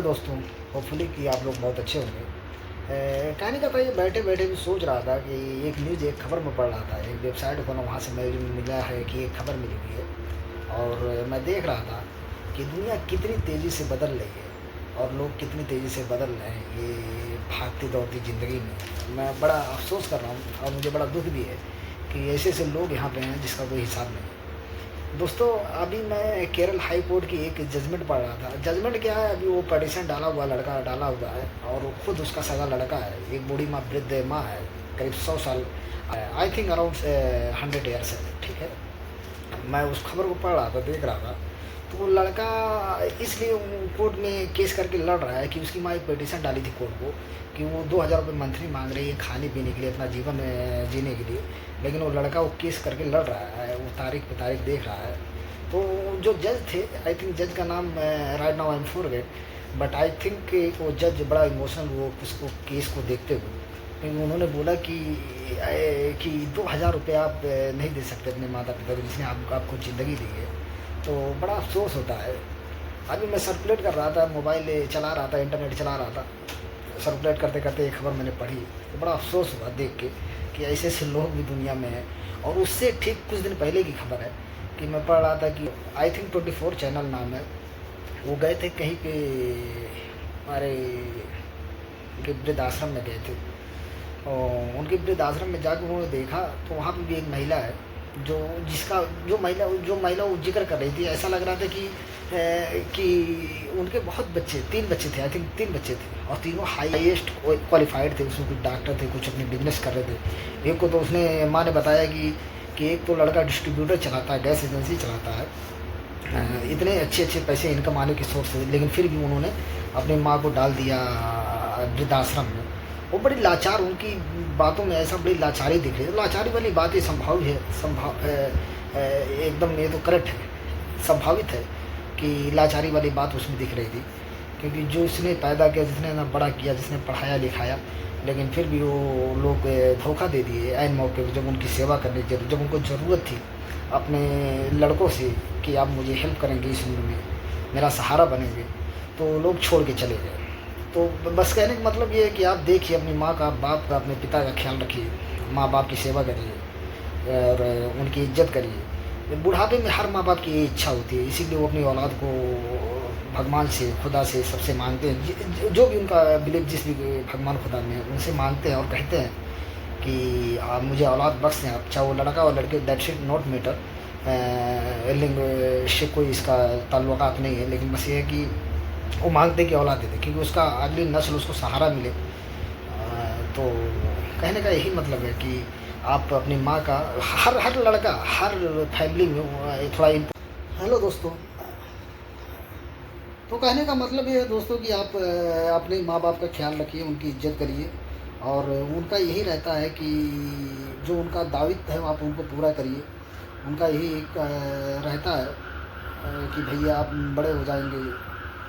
दोस्तों, होपफुली कि आप लोग बहुत अच्छे होंगे। कहने का था ये बैठे बैठे भी सोच रहा था कि एक न्यूज़ एक खबर में पढ़ रहा था, एक वेबसाइट को ना वहाँ से मुझे मिला है कि एक खबर मिली हुई है और मैं देख रहा था कि दुनिया कितनी तेज़ी से बदल रही है और लोग कितनी तेज़ी से बदल रहे हैं ये भागती दौड़ती ज़िंदगी में। मैं बड़ा अफसोस कर रहा हूँ और मुझे बड़ा दुख भी है कि ऐसे ऐसे लोग यहाँ पे हैं जिसका कोई हिसाब नहीं। दोस्तों, अभी मैं केरल हाई कोर्ट की एक जजमेंट पढ़ रहा था। जजमेंट क्या है, अभी वो पिटीशन डाला हुआ लड़का डाला हुआ है और वो खुद उसका सगा लड़का है, एक बूढ़ी माँ वृद्ध माँ है, करीब 100 साल, आई थिंक अराउंड 100 ईयर्स है। ठीक है, मैं उस खबर को पढ़ रहा था, देख रहा था। तो वो लड़का इसलिए कोर्ट में केस करके लड़ रहा है कि उसकी माँ एक पिटीशन डाली थी कोर्ट को कि वो 2000 रुपये मंथली मांग रही है खाने पीने के लिए, अपना जीवन जीने के लिए। लेकिन वो लड़का वो केस करके लड़ रहा है, वो तारीख पे तारीख देख रहा है। तो जो जज थे, आई थिंक जज का नाम right now I am forget, but I think वो जज बड़ा इमोशनल वो उसको केस को देखते हुए, क्योंकि उन्होंने बोला कि 2000 रुपये आप नहीं दे सकते अपने माता पिता को जिसने आपको ज़िंदगी दी है। तो बड़ा अफसोस होता है। अभी मैं सर्कुलेट कर रहा था, मोबाइल चला रहा था, इंटरनेट चला रहा था, सर्कुलेट करते करते एक खबर मैंने पढ़ी तो बड़ा अफसोस हुआ देख के कि ऐसे ऐसे लोग भी दुनिया में हैं। और उससे ठीक कुछ दिन पहले की खबर है कि मैं पढ़ रहा था कि आई थिंक 24 चैनल नाम है, वो गए थे कहीं पे हमारे उनके वृद्ध आश्रम में गए थे और उनके वृद्ध आश्रम में जाकर उन्होंने देखा तो वहाँ पे भी एक महिला है जो जिसका जो महिला वो जिक्र कर रही थी। ऐसा लग रहा था कि उनके बहुत बच्चे 3 बच्चे थे, आई थिंक 3 बच्चे थे और तीनों हाईएस्ट क्वालिफाइड थे। उसमें कुछ डॉक्टर थे, कुछ अपने बिजनेस कर रहे थे। एक को तो उसने माँ ने बताया कि एक तो लड़का डिस्ट्रीब्यूटर चलाता है, गैस एजेंसी चलाता है, इतने अच्छे अच्छे पैसे इनकम आने के सोर्स थे, लेकिन फिर भी उन्होंने अपनी माँ को डाल दिया वृद्धाश्रम में। वो बड़ी लाचार, उनकी बातों में ऐसा बड़ी लाचारी दिख रही है। लाचारी वाली बात ये संभव है, एकदम ये तो करेक्ट है, संभावित है कि लाचारी वाली बात उसमें दिख रही थी, क्योंकि जो इसने पैदा किया, जिसने ना बड़ा किया, जिसने पढ़ाया लिखाया, लेकिन फिर भी वो लोग धोखा दे दिए ऐन मौके पर जब उनकी सेवा करने की जब उनको ज़रूरत थी अपने लड़कों से कि आप मुझे हेल्प करेंगे, इस उम्र में मेरा सहारा बनेंगे, तो लोग छोड़ के चले गए। तो बस कहने का मतलब ये है कि आप देखिए अपनी माँ का, बाप का, अपने पिता का ख्याल रखिए, माँ बाप की सेवा करिए और उनकी इज्जत करिए। बुढ़ापे में हर माँ बाप की ये इच्छा होती है, इसीलिए वो अपनी औलाद को भगवान से, खुदा से, सबसे मांगते हैं, जो भी उनका बिलीव जिस भी भगवान खुदा में उनसे मांगते हैं और कहते हैं कि आप मुझे औलाद बख्श दें। आप चाहे वो लड़का और लड़के, दैट शुड नॉट मैटर, लिंग से कोई इसका ताल्लुकात नहीं है, लेकिन बस ये है कि वो मांगते कि औलाद दे दे, क्योंकि उसका अगली नस्ल उसको सहारा मिले। तो कहने का यही मतलब है कि आप अपनी माँ का, हर लड़का, हर फैमिली में थोड़ा। हेलो दोस्तों, तो कहने का मतलब ये है दोस्तों कि आप अपने माँ बाप का ख्याल रखिए, उनकी इज्जत करिए और उनका यही रहता है कि जो उनका दायित्व है आप उनको पूरा करिए। उनका यही एक रहता है कि भैया आप बड़े हो जाएंगे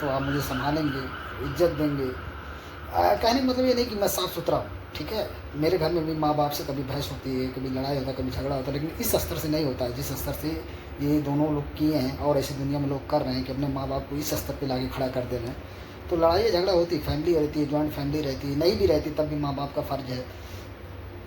तो आप मुझे संभालेंगे, इज्जत देंगे। कहने का मतलब ये नहीं कि मैं साफ़ सुथरा हूँ, ठीक है। मेरे घर में भी माँ बाप से कभी बहस होती है, कभी लड़ाई होता है, कभी झगड़ा होता है, लेकिन इस स्तर से नहीं होता है जिस स्तर से ये दोनों लोग किए हैं और ऐसी दुनिया में लोग कर रहे हैं कि अपने माँ बाप को इस स्तर पे लाके खड़ा कर दे रहे हैं। तो लड़ाई झगड़ा होती है, फैमिली रहती है, जॉइंट फैमिली रहती है, नहीं भी रहती तब भी माँ बाप का फ़र्ज़ है,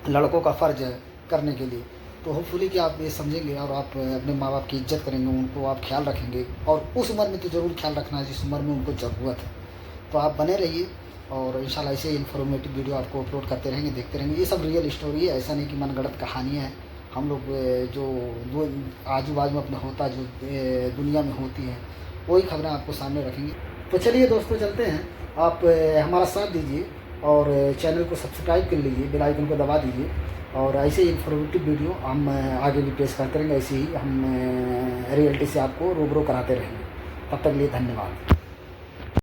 लड़कों का फ़र्ज़ है करने के लिए। तो होपफुली कि आप ये समझेंगे और आप अपने माँ बाप की इज्जत करेंगे, उनको आप ख्याल रखेंगे और उस उम्र में तो ज़रूर ख्याल रखना है जिस उम्र में उनको ज़रूरत है। तो आप बने रहिए और इंशाल्लाह ऐसे इन्फॉर्मेटिव वीडियो आपको अपलोड करते रहेंगे, देखते रहेंगे। ये सब रियल स्टोरी है, ऐसा नहीं कि मनगढ़ंत कहानियाँ हैं। हम लोग जो आजू बाजू में अपने होता, जो दुनिया में होती हैं, वही खबरें आपको सामने रखेंगे। तो चलिए दोस्तों, चलते हैं। आप हमारा साथ दीजिए और चैनल को सब्सक्राइब कर लीजिए, बेल आइकन को दबा दीजिए और ऐसे ही इन्फॉर्मेटिव वीडियो हम आगे भी पेश करते रहेंगे। ऐसे ही हम रियलिटी से आपको रूबरू कराते रहेंगे। तब तक के लिए धन्यवाद।